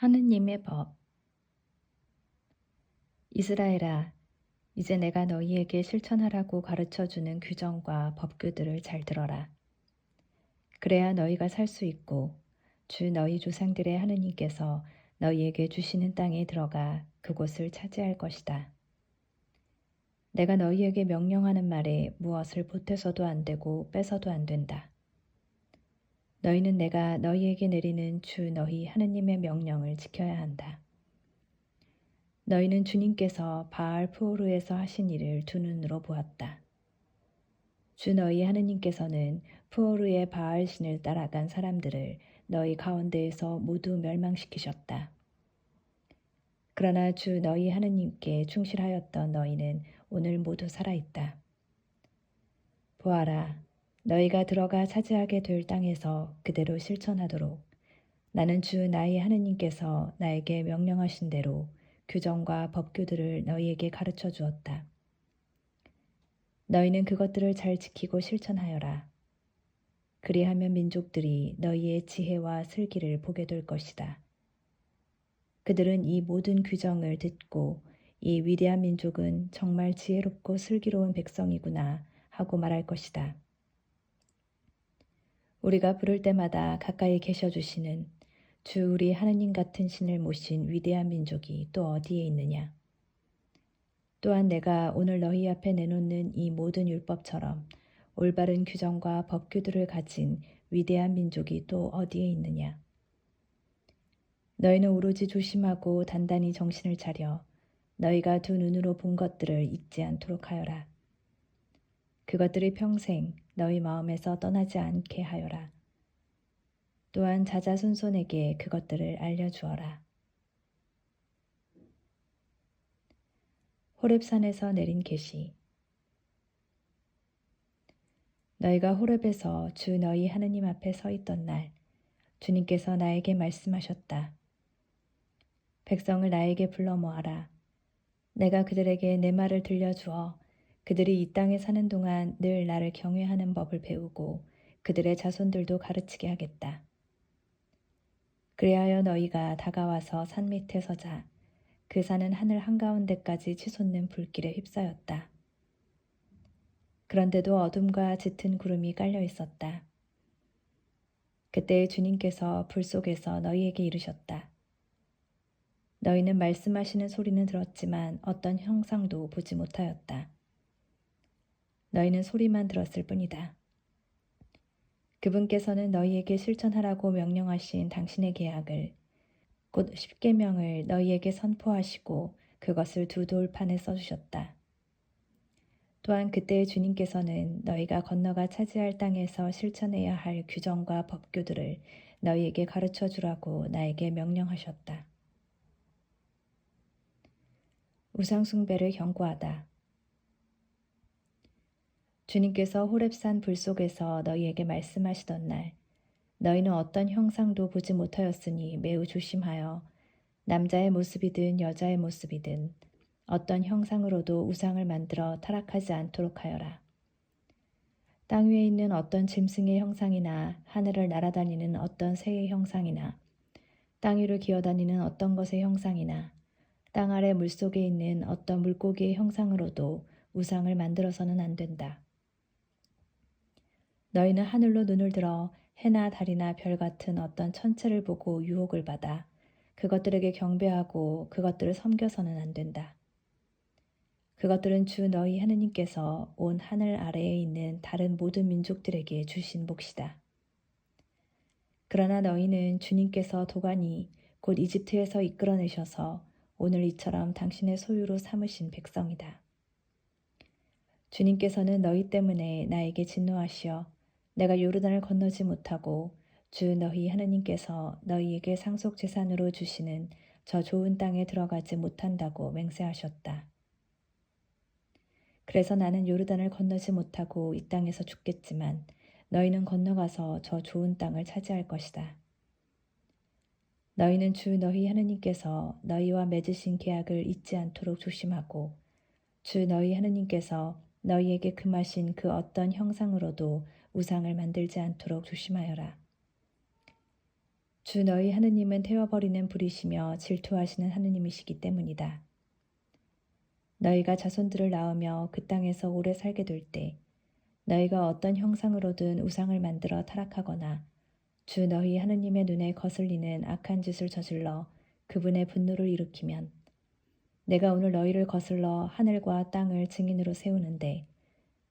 하느님의 법. 이스라엘아, 이제 내가 너희에게 실천하라고 가르쳐주는 규정과 법규들을 잘 들어라. 그래야 너희가 살 수 있고 주 너희 조상들의 하느님께서 너희에게 주시는 땅에 들어가 그곳을 차지할 것이다. 내가 너희에게 명령하는 말에 무엇을 보태서도 안 되고 뺏어도 안 된다. 너희는 내가 너희에게 내리는 주 너희 하느님의 명령을 지켜야 한다. 너희는 주님께서 바알 프오르에서 하신 일을 두 눈으로 보았다. 주 너희 하느님께서는 프오르의 바알 신을 따라간 사람들을 너희 가운데에서 모두 멸망시키셨다. 그러나 주 너희 하느님께 충실하였던 너희는 오늘 모두 살아있다. 보아라, 너희가 들어가 차지하게 될 땅에서 그대로 실천하도록 나는 주 나의 하느님께서 나에게 명령하신 대로 규정과 법규들을 너희에게 가르쳐 주었다. 너희는 그것들을 잘 지키고 실천하여라. 그리하면 민족들이 너희의 지혜와 슬기를 보게 될 것이다. 그들은 이 모든 규정을 듣고 이 위대한 민족은 정말 지혜롭고 슬기로운 백성이구나 하고 말할 것이다. 우리가 부를 때마다 가까이 계셔 주시는 주 우리 하느님 같은 신을 모신 위대한 민족이 또 어디에 있느냐? 또한 내가 오늘 너희 앞에 내놓는 이 모든 율법처럼 올바른 규정과 법규들을 가진 위대한 민족이 또 어디에 있느냐? 너희는 오로지 조심하고 단단히 정신을 차려 너희가 두 눈으로 본 것들을 잊지 않도록 하여라. 그것들이 평생 너희 마음에서 떠나지 않게 하여라. 또한 자자손손에게 그것들을 알려주어라. 호렙산에서 내린 계시. 너희가 호렙에서 주 너희 하느님 앞에 서 있던 날 주님께서 나에게 말씀하셨다. 백성을 나에게 불러 모아라. 내가 그들에게 내 말을 들려주어 그들이 이 땅에 사는 동안 늘 나를 경외하는 법을 배우고 그들의 자손들도 가르치게 하겠다. 그리하여 너희가 다가와서 산 밑에 서자. 그 산은 하늘 한가운데까지 치솟는 불길에 휩싸였다. 그런데도 어둠과 짙은 구름이 깔려 있었다. 그때 주님께서 불 속에서 너희에게 이르셨다. 너희는 말씀하시는 소리는 들었지만 어떤 형상도 보지 못하였다. 너희는 소리만 들었을 뿐이다. 그분께서는 너희에게 실천하라고 명령하신 당신의 계약을 곧 십계명을 너희에게 선포하시고 그것을 두 돌판에 써주셨다. 또한 그때 주님께서는 너희가 건너가 차지할 땅에서 실천해야 할 규정과 법규들을 너희에게 가르쳐 주라고 나에게 명령하셨다. 우상숭배를 경고하다. 주님께서 호렙산 불 속에서 너희에게 말씀하시던 날 너희는 어떤 형상도 보지 못하였으니 매우 조심하여 남자의 모습이든 여자의 모습이든 어떤 형상으로도 우상을 만들어 타락하지 않도록 하여라. 땅 위에 있는 어떤 짐승의 형상이나 하늘을 날아다니는 어떤 새의 형상이나 땅 위를 기어다니는 어떤 것의 형상이나 땅 아래 물속에 있는 어떤 물고기의 형상으로도 우상을 만들어서는 안 된다. 너희는 하늘로 눈을 들어 해나 달이나 별 같은 어떤 천체를 보고 유혹을 받아 그것들에게 경배하고 그것들을 섬겨서는 안 된다. 그것들은 주 너희 하느님께서 온 하늘 아래에 있는 다른 모든 민족들에게 주신 몫이다. 그러나 너희는 주님께서 도가니 곧 이집트에서 이끌어내셔서 오늘 이처럼 당신의 소유로 삼으신 백성이다. 주님께서는 너희 때문에 나에게 진노하시어 내가 요르단을 건너지 못하고 주 너희 하느님께서 너희에게 상속 재산으로 주시는 저 좋은 땅에 들어가지 못한다고 맹세하셨다. 그래서 나는 요르단을 건너지 못하고 이 땅에서 죽겠지만 너희는 건너가서 저 좋은 땅을 차지할 것이다. 너희는 주 너희 하느님께서 너희와 맺으신 계약을 잊지 않도록 조심하고 주 너희 하느님께서 너희에게 금하신 그 어떤 형상으로도 우상을 만들지 않도록 조심하여라. 주 너희 하느님은 태워버리는 불이시며 질투하시는 하느님이시기 때문이다. 너희가 자손들을 낳으며 그 땅에서 오래 살게 될 때 너희가 어떤 형상으로든 우상을 만들어 타락하거나 주 너희 하느님의 눈에 거슬리는 악한 짓을 저질러 그분의 분노를 일으키면 내가 오늘 너희를 거슬러 하늘과 땅을 증인으로 세우는데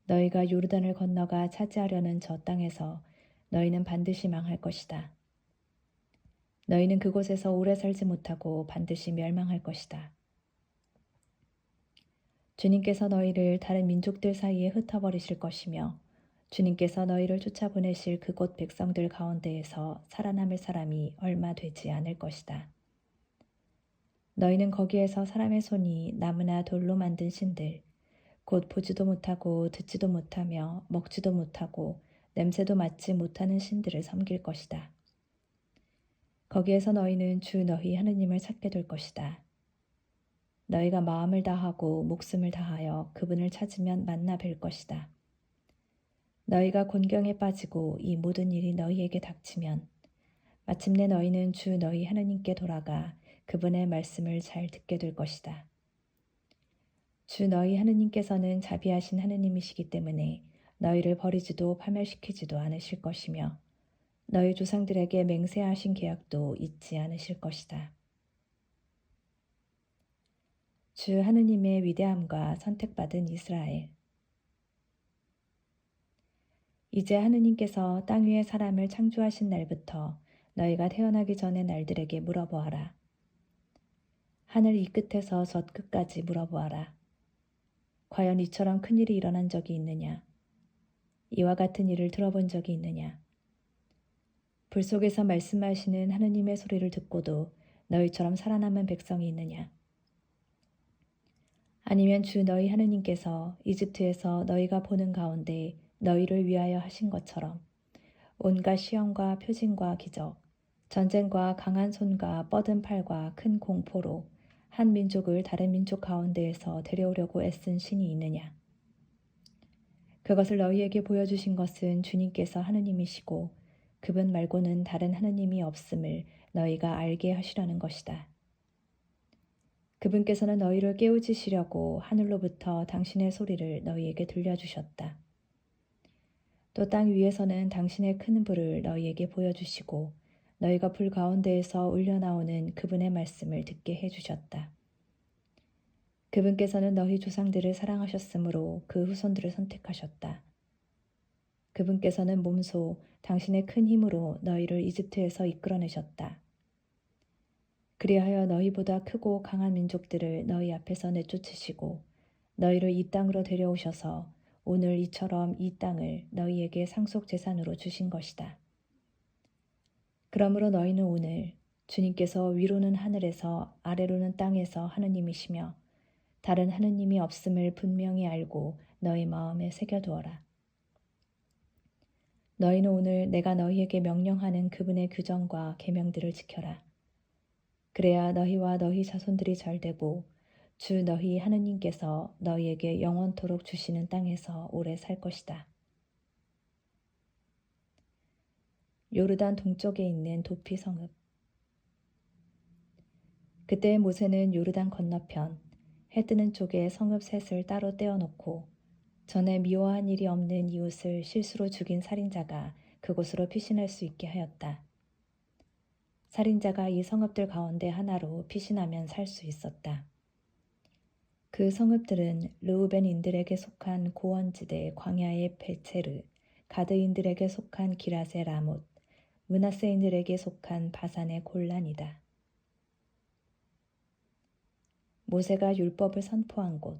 너희가 요르단을 건너가 차지하려는 저 땅에서 너희는 반드시 망할 것이다. 너희는 그곳에서 오래 살지 못하고 반드시 멸망할 것이다. 주님께서 너희를 다른 민족들 사이에 흩어버리실 것이며 주님께서 너희를 쫓아보내실 그곳 백성들 가운데에서 살아남을 사람이 얼마 되지 않을 것이다. 너희는 거기에서 사람의 손이 나무나 돌로 만든 신들, 곧 보지도 못하고 듣지도 못하며 먹지도 못하고 냄새도 맡지 못하는 신들을 섬길 것이다. 거기에서 너희는 주 너희 하느님을 찾게 될 것이다. 너희가 마음을 다하고 목숨을 다하여 그분을 찾으면 만나 뵐 것이다. 너희가 곤경에 빠지고 이 모든 일이 너희에게 닥치면 마침내 너희는 주 너희 하느님께 돌아가 그분의 말씀을 잘 듣게 될 것이다. 주 너희 하느님께서는 자비하신 하느님이시기 때문에 너희를 버리지도 파멸시키지도 않으실 것이며 너희 조상들에게 맹세하신 계약도 잊지 않으실 것이다. 주 하느님의 위대함과 선택받은 이스라엘. 이제 하느님께서 땅 위의 사람을 창조하신 날부터 너희가 태어나기 전의 날들에게 물어보아라. 하늘 이 끝에서 저 끝까지 물어보아라. 과연 이처럼 큰 일이 일어난 적이 있느냐? 이와 같은 일을 들어본 적이 있느냐? 불 속에서 말씀하시는 하느님의 소리를 듣고도 너희처럼 살아남은 백성이 있느냐? 아니면 주 너희 하느님께서 이집트에서 너희가 보는 가운데 너희를 위하여 하신 것처럼 온갖 시험과 표징과 기적, 전쟁과 강한 손과 뻗은 팔과 큰 공포로 한 민족을 다른 민족 가운데에서 데려오려고 애쓴 신이 있느냐? 그것을 너희에게 보여주신 것은 주님께서 하느님이시고 그분 말고는 다른 하느님이 없음을 너희가 알게 하시려는 것이다. 그분께서는 너희를 깨우치시려고 하늘로부터 당신의 소리를 너희에게 들려주셨다. 또 땅 위에서는 당신의 큰 불을 너희에게 보여주시고 너희가 불 가운데에서 울려나오는 그분의 말씀을 듣게 해주셨다. 그분께서는 너희 조상들을 사랑하셨으므로 그 후손들을 선택하셨다. 그분께서는 몸소 당신의 큰 힘으로 너희를 이집트에서 이끌어내셨다. 그리하여 너희보다 크고 강한 민족들을 너희 앞에서 내쫓으시고 너희를 이 땅으로 데려오셔서 오늘 이처럼 이 땅을 너희에게 상속 재산으로 주신 것이다. 그러므로 너희는 오늘 주님께서 위로는 하늘에서 아래로는 땅에서 하느님이시며 다른 하느님이 없음을 분명히 알고 너희 마음에 새겨두어라. 너희는 오늘 내가 너희에게 명령하는 그분의 규정과 계명들을 지켜라. 그래야 너희와 너희 자손들이 잘되고 주 너희 하느님께서 너희에게 영원토록 주시는 땅에서 오래 살 것이다. 요르단 동쪽에 있는 도피 성읍. 그때 모세는 요르단 건너편 해 뜨는 쪽에 성읍 셋을 따로 떼어놓고 전에 미워한 일이 없는 이웃을 실수로 죽인 살인자가 그곳으로 피신할 수 있게 하였다. 살인자가 이 성읍들 가운데 하나로 피신하면 살 수 있었다. 그 성읍들은 르우벤인들에게 속한 고원지대 광야의 베체르, 가드인들에게 속한 기라세 라못, 므낫세인들에게 속한 바산의 골란이다. 모세가 율법을 선포한 곳.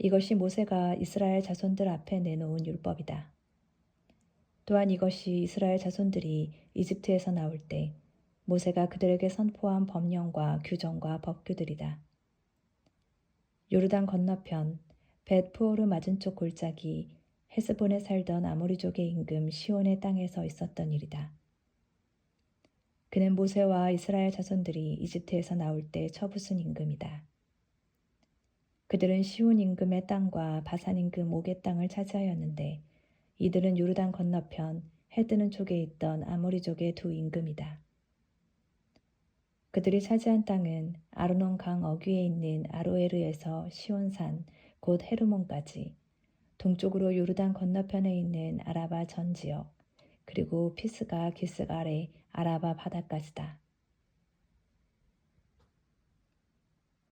이것이 모세가 이스라엘 자손들 앞에 내놓은 율법이다. 또한 이것이 이스라엘 자손들이 이집트에서 나올 때 모세가 그들에게 선포한 법령과 규정과 법규들이다. 요르단 건너편 벳푸오르 맞은쪽 골짜기 헤스본에 살던 아모리족의 임금 시온의 땅에서 있었던 일이다. 그는 모세와 이스라엘 자손들이 이집트에서 나올 때 처부순 임금이다. 그들은 시온 임금의 땅과 바산 임금 옥의 땅을 차지하였는데 이들은 요르단 건너편 해 뜨는 쪽에 있던 아모리족의 두 임금이다. 그들이 차지한 땅은 아르논 강 어귀에 있는 아로에르에서 시온산 곧 헤르몬까지, 동쪽으로 요르단 건너편에 있는 아라바 전 지역, 그리고 피스가 기스갈의 아라바 바다까지다.